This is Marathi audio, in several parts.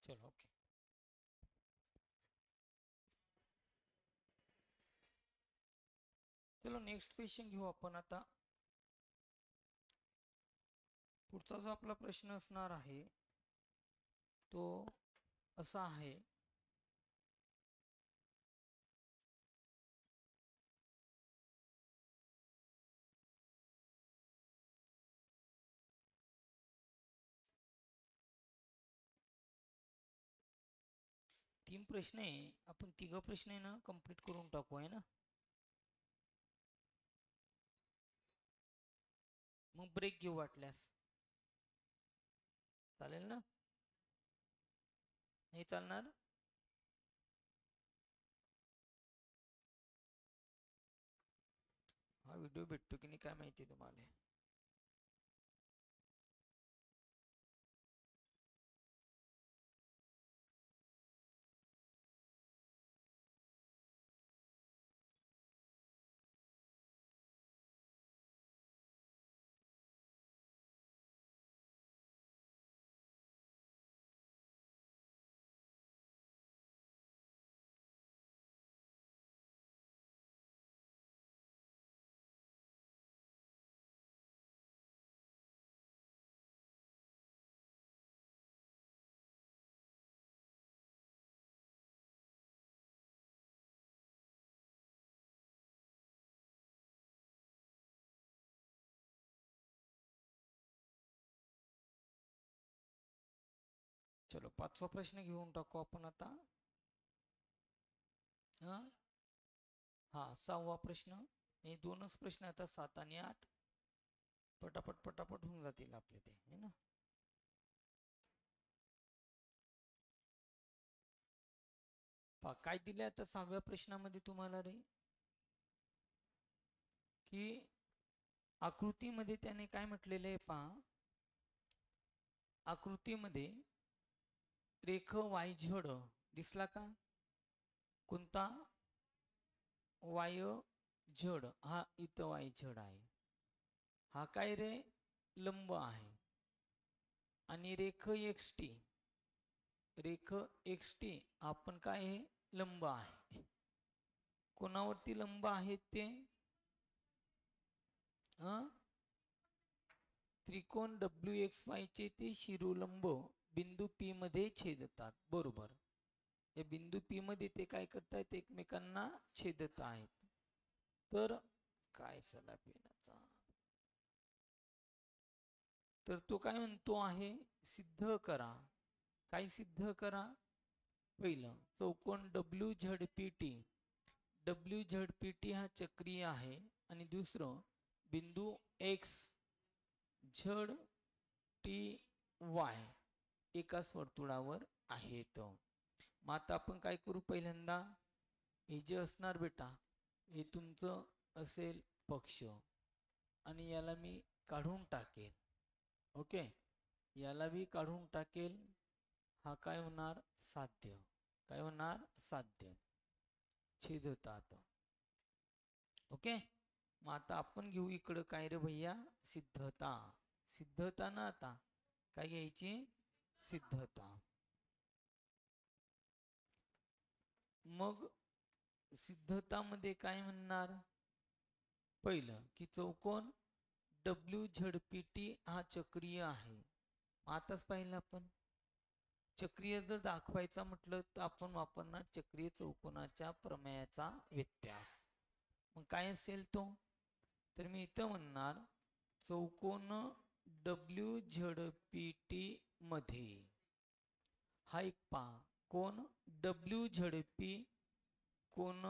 चलो ओके. चलो नेक्स्ट क्वेश्चन घेऊ आपण आता. पुढचा जो आपला प्रश्न असणार आहे तो असा आहे. तीन प्रश्न आहे, आपण तिघ प्रश्न आहे ना कंप्लीट करून टाकू आहे ना. मग ब्रेक घेऊ वाटल्यास चालेल ना. नाही चालणार. हा व्हिडिओ भेटतो की नाही काय माहिती तुम्हाला. चलो पाचवा प्रश्न घेऊन टाकू आपण आता. हा हा सहावा प्रश्न. हे दोनच प्रश्न आता 7 आणि 8. पटापट पटापट होऊन जातील आपले ते है ना. काय दिले आता सहाव्या प्रश्नामध्ये तुम्हाला रे, की आकृतीमध्ये त्याने काय म्हटलेलं आहे पहा. आकृतीमध्ये रेख वाय झड दिसला का. कोणता वाय झड, हा इथं वाय झड आहे. हा काय रे लंब आहे. आणि रेख एक्स टी, रेख एक्स टी आपण काय हे लंब आहे. कोणावरती लंब आहेत ते त्रिकोण डब्ल्यू एक्स वाय चे ते शिरोलंब बिंदू पी मध्ये छेदतात. बरोबर. या बिंदू पी मध्ये ते काय करतायत एकमेकांना छेदत आहेत. तर काय सला पेनाचा, तर तो काय म्हणतो आहे सिद्ध करा. काय सिद्ध करा. पहिलं चौकोन W Z P T, W Z P T हा चक्रीय आहे. आणि दुसरं बिंदू एक्स झेड टी वाय एकाच वर्तुळावर आहेत. मग आता आपण काय करू पहिल्यांदा, हे जे असणार बेटा हे तुमचं असेल पक्ष आणि याला मी काढून टाकेल. ओके, याला बी काढून टाकेल. हा काय होणार साध्य. काय होणार साध्य छेदतात. ओके. मग आता आपण घेऊ इकडं काय रे भैया सिद्धता. सिद्धता ना आता काय घ्यायची सिद्धता. मग सिद्धतामध्ये काय म्हणणार. पहिलं की चौकोन डब्ल्यू झेड पी टी हा चक्रीय आहे. आताच पाहिलं आपण. चक्रीय जर दाखवायचा म्हटलं तर आपण वापरणार चक्रीय चौकोनाच्या प्रमेयाचा व्यत्यास. मग काय असेल तो, तर मी इथं म्हणणार चौकोन डब्ल्यू झेड पी टी मध्ये हा एक पहा कोण डब्ल्यू झेड पी, कोण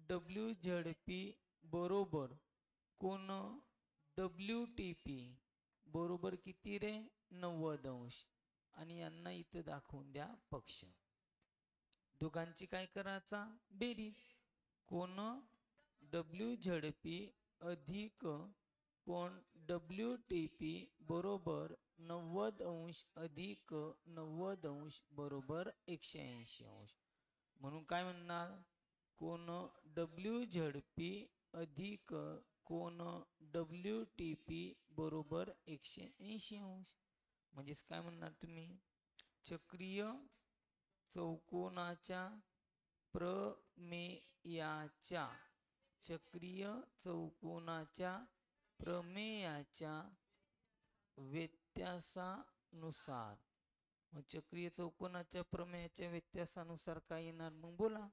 डब्ल्यू झेड पी बरोबर कोण डब्ल्यू टी पी बरोबर किती रे 90 अंश. आणि यांना इथं दाखवून द्या पक्ष. दोघांची काय करायचा बेरीज. कोण डब्ल्यू झेड पी अधिक कोण डब्ल्यू टी पी बरोबर 90 अंश अधिक 90 अंश बरोबर 180 अंश. म्हणून काय म्हणणार कोण डब्ल्यू झेड पी अधिक कोण डब्ल्यू टी पी बरोबर 180 अंश. म्हणजेच काय म्हणणार तुम्ही चक्रीय चौकोनाच्या प्रमेयाच्या चक्रीय चौकोनाच्या प्रमेयाच्या व्यत्यासानुसार. मग चक्रीय चौकोनाच्या प्रमेयाच्या व्यत्यासानुसार काय येणार मग बोला.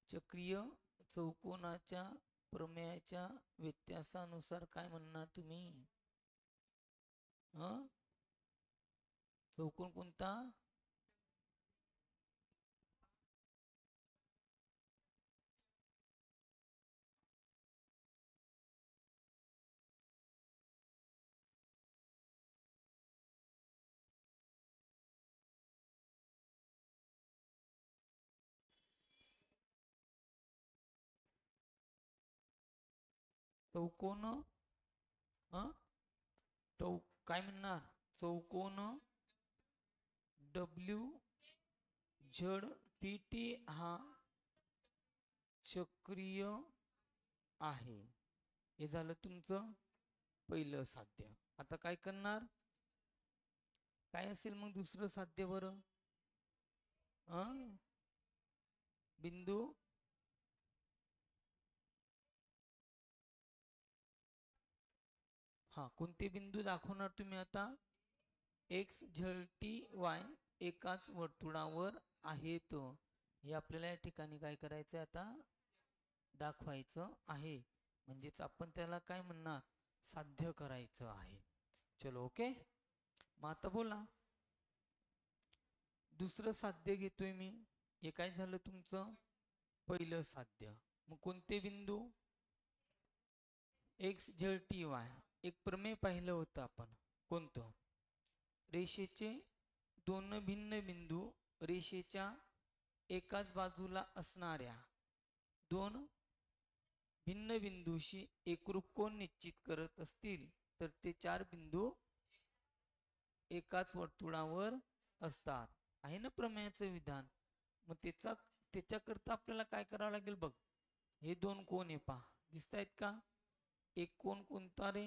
चक्रीय चौकोनाच्या प्रमेयाच्या व्यत्यासानुसार काय म्हणणार तुम्ही? चौकोन कोणता? चौकोन काय म्हणणार? चौकोन WZPT हा चक्रीय आहे. हे झालं तुमचं पहिलं साध्य. आता काय करणार? काय असेल मग दुसरं साध्य बरं? बिंदू कोणते बिंदू दाखवणार तुम्ही आता? XZTY एकाच वर्तुळावर आहेत. हे आपल्याला या ठिकाणी काय करायचं आता? दाखवायचं आहे. म्हणजेच आपण त्याला काय म्हणणार? साध्य करायचं आहे. चलो ओके. मग आता बोला. दुसरं साध्य घेतोय मी. हे काय झालं तुमचं? पहिलं साध्य. मग कोणते बिंदू? XZTY. एक प्रमेय पाहिलं होतं आपण. कोणतं? रेषेचे दोन भिन्न बिंदू रेषेच्या एकाच बाजूला असणाऱ्या दोन भिन्न बिंदूशी एकरूप कोन निश्चित करत असतील तर ते चार बिंदू एकाच वर्तुळावर असतात. आहे ना प्रमेयाचं विधान. मग त्याच्याकरता आपल्याला काय करावं लागेल बघ. हे दोन कोन आहे पहा. दिसतायत का? एक कोन कोणता रे?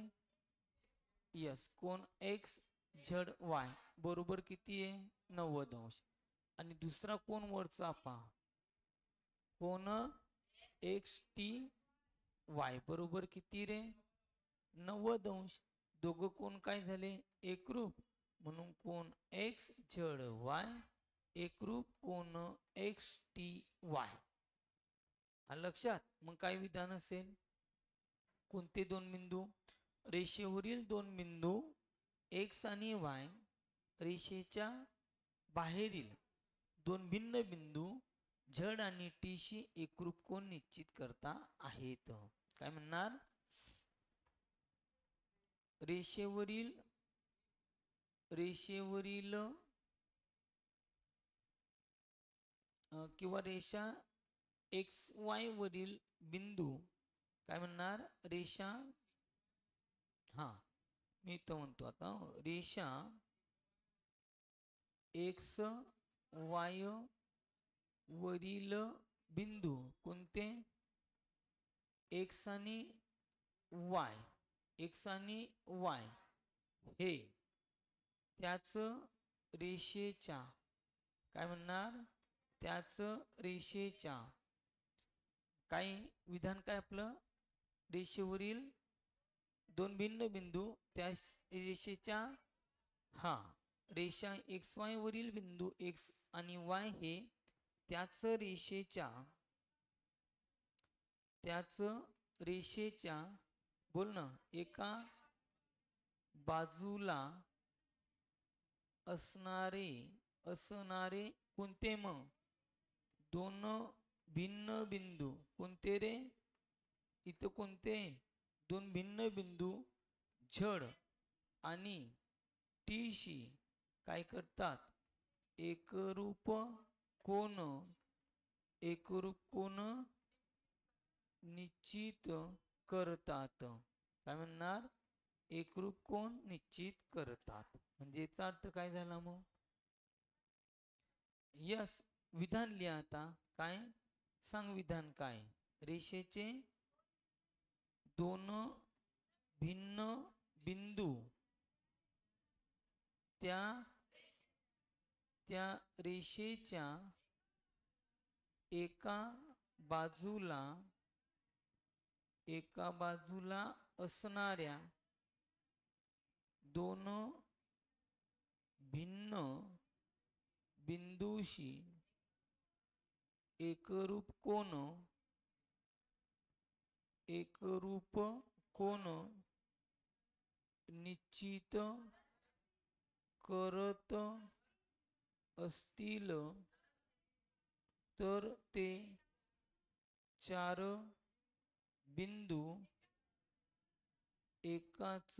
यस, कोन XZY बरोबर किती आहे? 90 अंश. आणि दुसरा कोन वरचा पहा, कोन XTY बरोबर किती रे? 90 अंश. दोघं कोन काय झाले? एकरूप. म्हणून कोन XZY एकरूप कोन XTY. लक्षात. मग काय विधान असेल? कोणते दोन बिंदू? रेषेवरील दोन बिंदू X आणि Y रेषेच्या बाहेरील दोन भिन्न बिंदू Z आणि T शी एकरूप कोन निश्चित करता आहेत. काय म्हणणार? रेषेवरील किंवा रेषा XY वरील बिंदू काय म्हणणार? रेषा मी तर म्हणतो आता रेषा XY वरील बिंदू कोणते? X आणि Y हे त्याच रेषेच्या काय म्हणणार? त्याच रेषेच्या काय विधान काय आपलं? रेषेवरील दोन भिन्न बिंदू त्या रेषेच्या रेषा XY वरील बिंदू X आणि Y हे त्याच रेषेच्या बोल ना एका बाजूला असणारे कोणते मग? दोन भिन्न बिंदू. कोणते रे? इथं कोणते? दोन भिन्न बिंदू Z आणि T शी काय करतात? एकरूप कोन निश्चित करतात. काय म्हणणार? एकरूप कोन निश्चित करतात. म्हणजे याचा अर्थ काय झाला मग? यस, विधान लिहा आता. काय सांग विधान काय? रेषेचे दोन भिन्न बिंदू त्या रेषेच्या एका बाजूला असणाऱ्या दोन भिन्न बिंदूशी एकरूप कोन निश्चित करत असतील तर ते चार बिंदू एकाच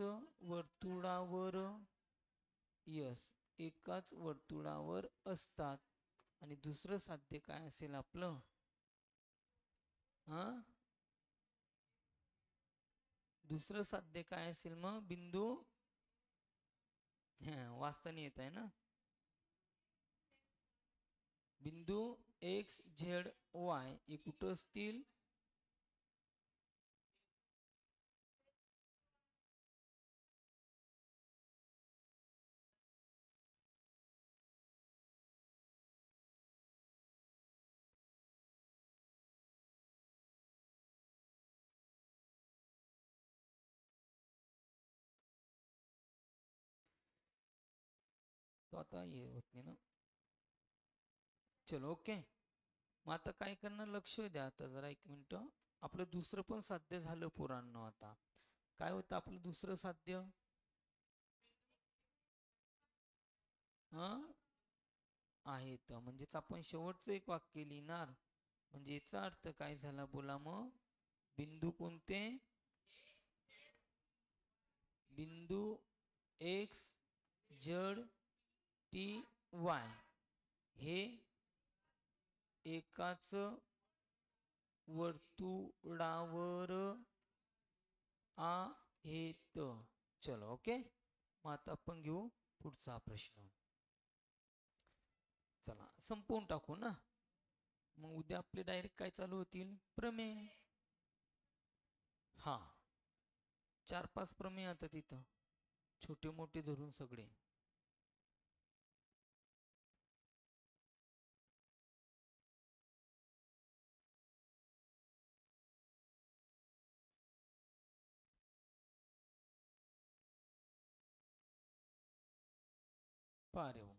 वर्तुळावर असतात. आणि दुसरं साध्य काय असेल आपलं? दुसरं साध्य काय असेल मग? बिंदू वाचता नाही येत आहे ना. बिंदू एक्स झेड वाय हे कुठं असतील? तो आता हे होत नाही ना. चलो ओके. मग आता काय करणार? लक्ष द्या आता जरा, एक मिनिट. आपलं दुसरं पण साध्य झालं पोरांनो. आता काय होतं आपलं दुसरं साध्य? आहेत म्हणजेच आपण शेवटचं एक वाक्य लिहिणार. म्हणजे याचा अर्थ काय झाला बोला मग? बिंदू कोणते? बिंदू एक्स झेड टी वाय हे एकाच वर्तुळावर आहेत. चलो ओके. मग आता आपण घेऊ पुढचा प्रश्न. चला संपवून टाकू ना. मग उद्या आपले डायरेक्ट काय चालू होतील? प्रमेय. 4-5 प्रमेय आता तिथं, छोटे मोठे धरून सगळे. पारे हो.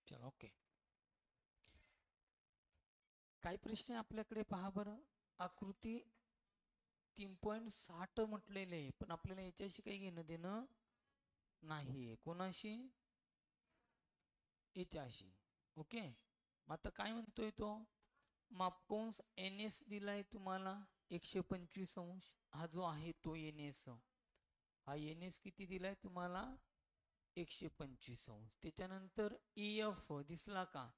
चलो ओके. काय प्रश्न आहे आपल्याकडे पहा बरं. आकृती 3.60 म्हटलेले, पण आपल्याला याच्याशी काही घेणं देणं नाहीये. कोणाशी? याच्याशी. ओके. आता काय म्हणतोय तो? मापकंस एन एस दिलाय तुम्हाला 125 हा जो आहे तो एन एस. हा एन एस किती दिलाय तुम्हाला? 125. त्याच्यानंतर EF दिसला का?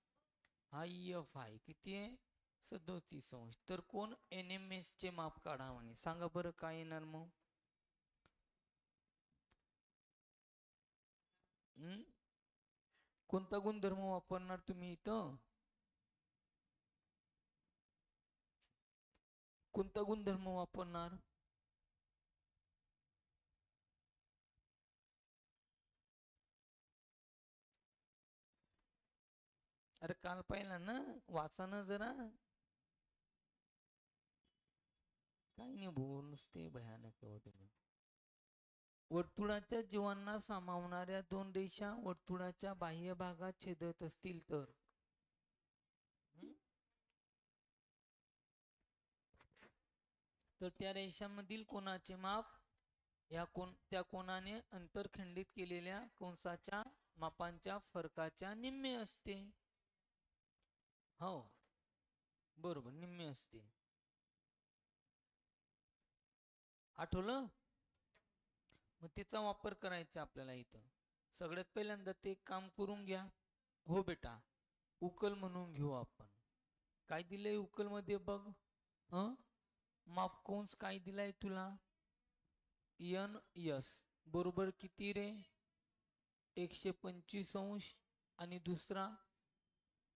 हा EF आहे किती आहे? 37. तर कोण NMS चे माप काढा म्हणे. सांगा बरं काय येणार मग? कोणता गुणधर्म वापरणार तुम्ही इथं? कोणता गुणधर्म वापरणार? अरे काल पाहिला ना, वाचा ना जरा. काही नाही भाऊ, नुसते भयानक होते. वर्तुळाच्या जीवांना सामावणाऱ्या दोन रेषा वर्तुळाच्या बाह्य भागात छेदत असतील तर त्या रेषांमधील कोनाचे माप त्या कोनाने अंतर खंडित केलेल्या कंसाच्या मापांच्या फरकाच्या निम्मे असते. हो बरोबर, निम्मे असते. आठवलं? मग त्याचा वापर करायचा आपल्याला इथं. सगळ्यात पहिल्यांदा ते काम करून घ्या. हो बेटा, उकल म्हणून घेऊ आपण. काय दिलंय उकल मध्ये बघ. मापकंस काय दिलाय तुला? NS बरोबर किती रे? 125 आणि दुसरा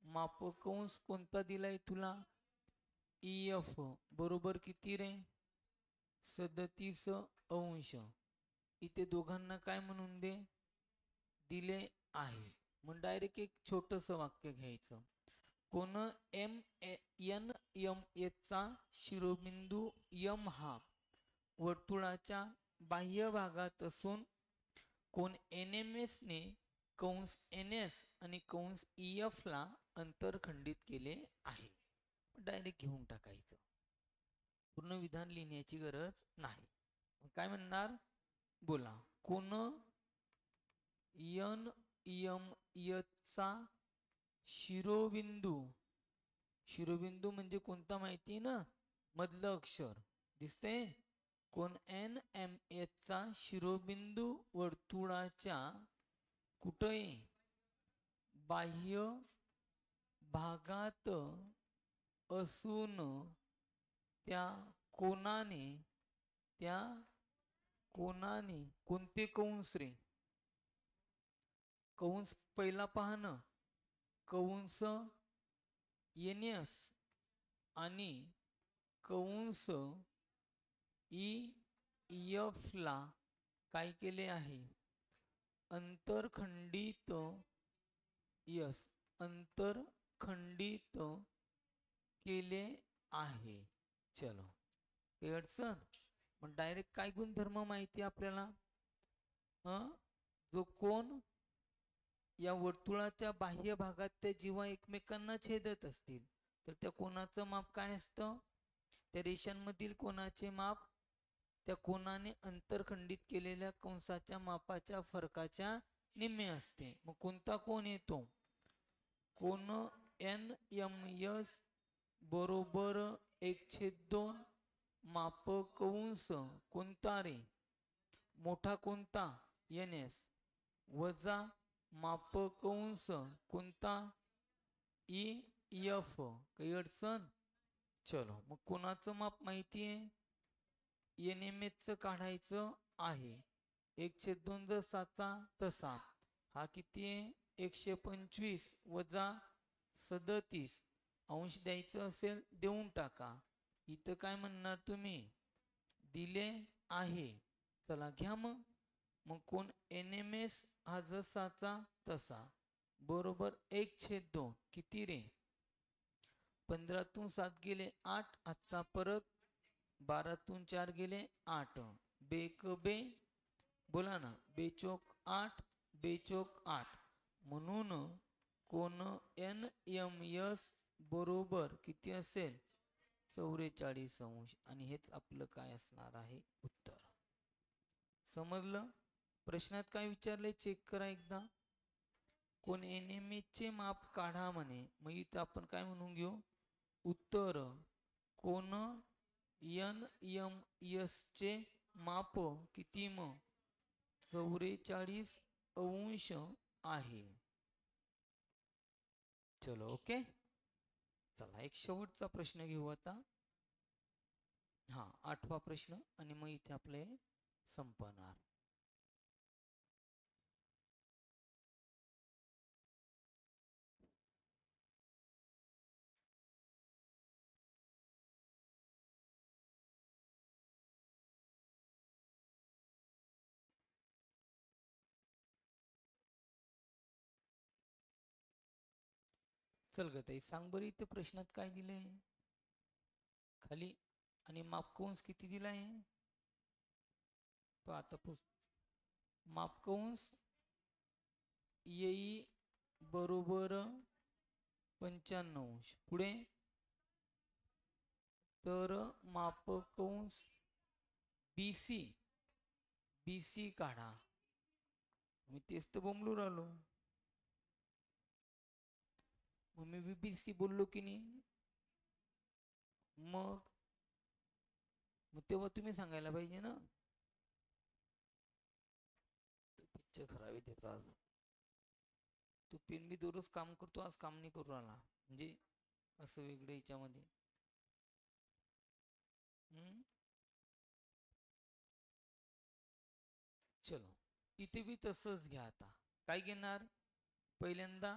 मापकंस कोणता दिलाय तुला? EF बरोबर किती रे? 37. इथे दोघांना काय म्हणून दे? दिले आहे. मग डायरेक्ट एक छोटस वाक्य घ्यायचं. कोन NMS चा शिरोबिंदू M हा वर्तुळाच्या बाह्य भागात असून कोन NMS ने कंस NS आणि कंस EF ला अंतर खंडित केले आहे. डायरेक्ट घेऊन टाकायचं. पूर्ण विधान लिहिण्याची गरज नाही. काय म्हणणार? बोला. कोन NMS चा शिरोबिंदू म्हणजे कोणता माहिती ना? मधलं अक्षर दिसतंय. कोन NMS चा शिरोबिंदू वर्तुळाच्या कुठे? बाह्य भागात असून त्या कोनाने कोणते कंस रे? कंस पहिला पहा ना. कंस NS आणि कंस EF ला काय केले आहे? अंतरखंडित अंतरखंडित केले आहे. चलो, काही अडचण? मग डायरेक्ट काय गुणधर्म माहिती आपल्याला? जो कोण या वर्तुळाच्या बाह्य भागात त्या जेव्हा एकमेकांना छेदत असतील तर त्या कोनाचं माप काय असतं? त्या रेषांमधील कोनाचे माप त्या कोनाने अंतरखंडित केलेल्या कंसाच्या मापाच्या फरकाच्या निम्मे असते. मग कोणता कोन येतो? कोन NMS बरोबर 1/2 मापकंस कोणता रे? मोठा कोणता? NS वजा मापकंस कोणता? EF. काही अडचण? चलो, मग कोणाचं माप माहिती आहे? NMS च काढायचं आहे. 1/2 जसाचा तसा. हा किती आहे? 125 वजा 37. अंश द्यायचं असेल देऊन टाका. इथं काय म्हणणार तुम्ही? दिले आहे. चला घ्या मग. मग कोण NMS हा जसाचा तसा बरोबर 1/2 किती रे? 15तून 7 गेले 8. आजचा परत 12तून 4 गेले 8. बेक बे, बोला ना. बेचोक 8, बेचोक 8. म्हणून कोन NMS बरोबर किती असेल? 44. आणि हेच आपलं काय असणार आहे? उत्तर. समजलं? प्रश्नात काय विचारले चेक करा एकदा. कोण चे माप काढा म्हणे. मग इथं आपण काय म्हणून घेऊ, उत्तर कोण NMS चे माप किती मग 44 अंश आहे. चलो ओके. चला एक शेवटचा प्रश्न घेऊ आता. हा 8वा प्रश्न आणि मग इथे आपले संपणार. चल ग ताई सांग बरं इथे प्रश्नात काय दिलंय खाली आणि मापकंस किती दिलाय. आता मापकंस येई बरोबर 95 अंश. पुढे तर मापकंस BC काढा. मी तेच तर बोंबलू राहिलो. मग मी BBC बोललो की नाही. मग तेव्हा तुम्ही सांगायला पाहिजे ना. पिक्चर खराब आहे त्याचा. आज तू पेन मी दररोज काम करतो, आज काम नाही करू राहिला म्हणजे असं वेगळं याच्यामध्ये. चलो इथे बी तसंच घ्या. आता काय घेणार, पहिल्यांदा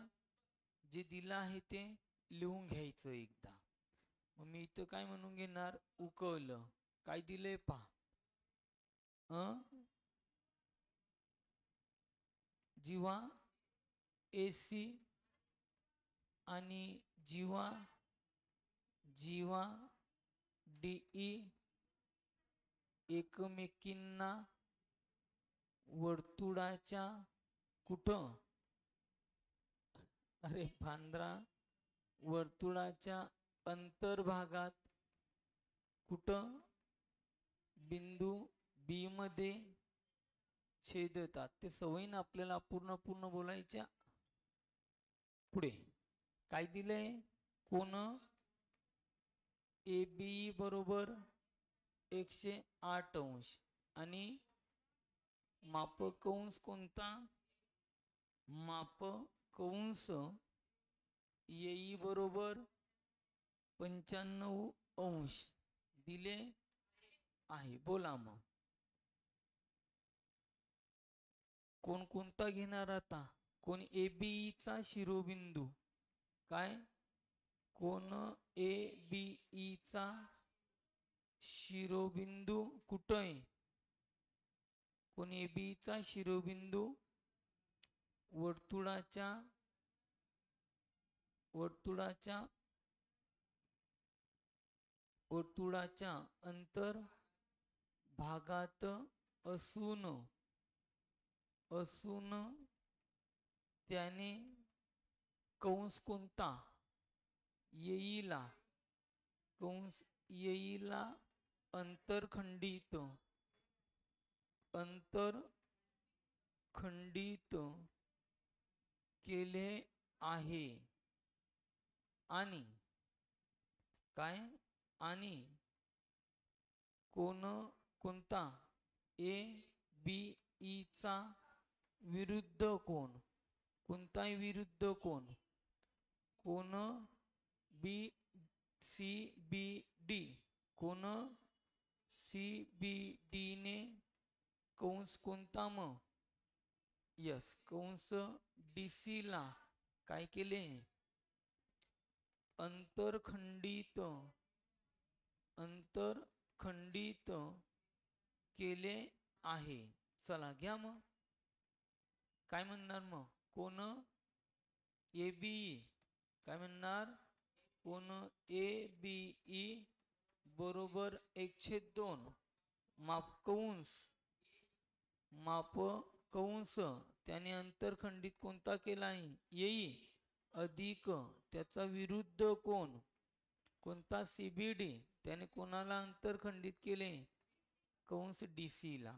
जे दिलं आहे ते लिहून घ्यायचं एकदा. मग मी इथं काय म्हणून घेणार, उकवलं काय दिलंय पहा. जीवा AC आणि जीवा DE एकमेकींना वर्तुळाच्या कुठं, अरे भांद्रा, वर्तुळाच्या अंतर्भागात कुठं बिंदू B मध्ये छेदतात. ते सवयीन आपल्याला पूर्ण बोलायच्या. पुढे काय दिलंय, कोन AB बरोबर 108 अंश आणि मापकंस कोणता, मापकंस येई बरोबर 95 अंश दिले आहे. बोला मग कोणता घेणार आता. कोण ABE चा शिरोबिंदू, काय कोण ABE चा शिरोबिंदू कुठं आहे. कोण ABE चा शिरोबिंदू वर्तुळाच्या अंतर भागात असून त्याने कंस कोणता येईला अंतरखंडित केले आहे. आणि काय, आणि कोणता ABE चा विरुद्ध कोण, कोणताही विरुद्ध कोण CBD, कोण CBD ने कंस कोणता मग कंस DC ला काय केले, अंतरखंडित केले आहे. चला घ्या मग काय म्हणणार, मग कोण ABE, काय म्हणणार, कोण ABE बरोबर 1/2 मापकंस त्याने अंतरखंडित कोणता केला आहे, येई, अधिक त्याचा विरुद्ध कोण कोणता CBD त्याने कोणाला अंतरखंडित केले, कंस DC ला.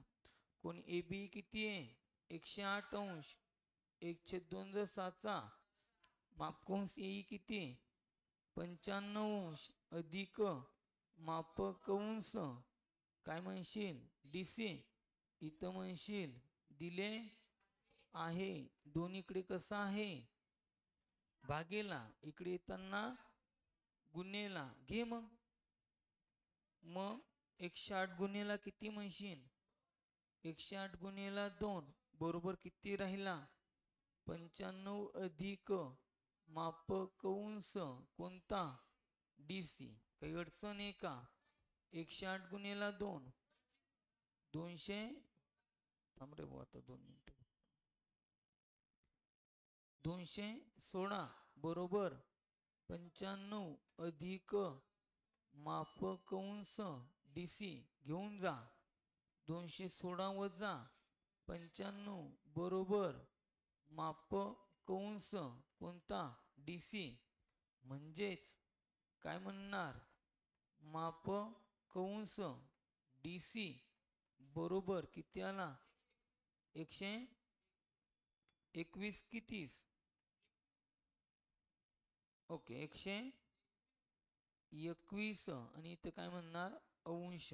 कोण ए बी किती आहे 108 अंश 1/2 7चा माप कंस ए किती 95 अंश अधिक माप कंस काय म्हणशील डीसी इथं म्हणशील दिले आहे दोन्हीकडे कसा आहे भागेला इकडे येताना गुन्हेला घे मग 108 गुन्हेला किती म्हणशील 108 गुन्हेला 2 बरोबर किती राहिला 95 अधिक माप कंस कोणता डीसी काही अडचण आहे का 108 गुन्हेला 2 200 थांब रे भाऊ आता 2 मिनिट 216 बरोबर 95 अधिक माप कंस डीसी घेऊन जा 216 वजा 95 बरोबर माप कंस कोणता डीसी म्हणजेच काय म्हणणार माप कंस डीसी बरोबर किती आला 121 कितीस ओके 121 आणि इथं काय म्हणणार अंश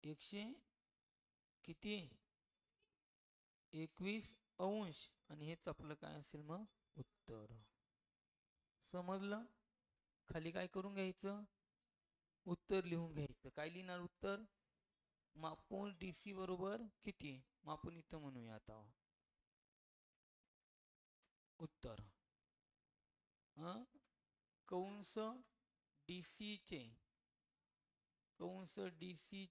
100 किती 21 अंश आणि हेच आपलं काय असेल मग उत्तर समजलं खाली काय करून घ्यायचं उत्तर लिहून घ्यायचं काय लिहिणार उत्तर मापून डीसी बरोबर किती मग आपण इथं म्हणूया आता उत्तर कंस डीसी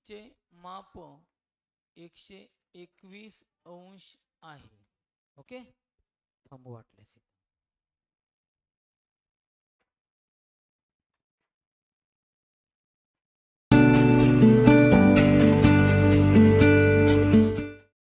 चे माप 121 अंश आहे ओके थांबू वाटल्यास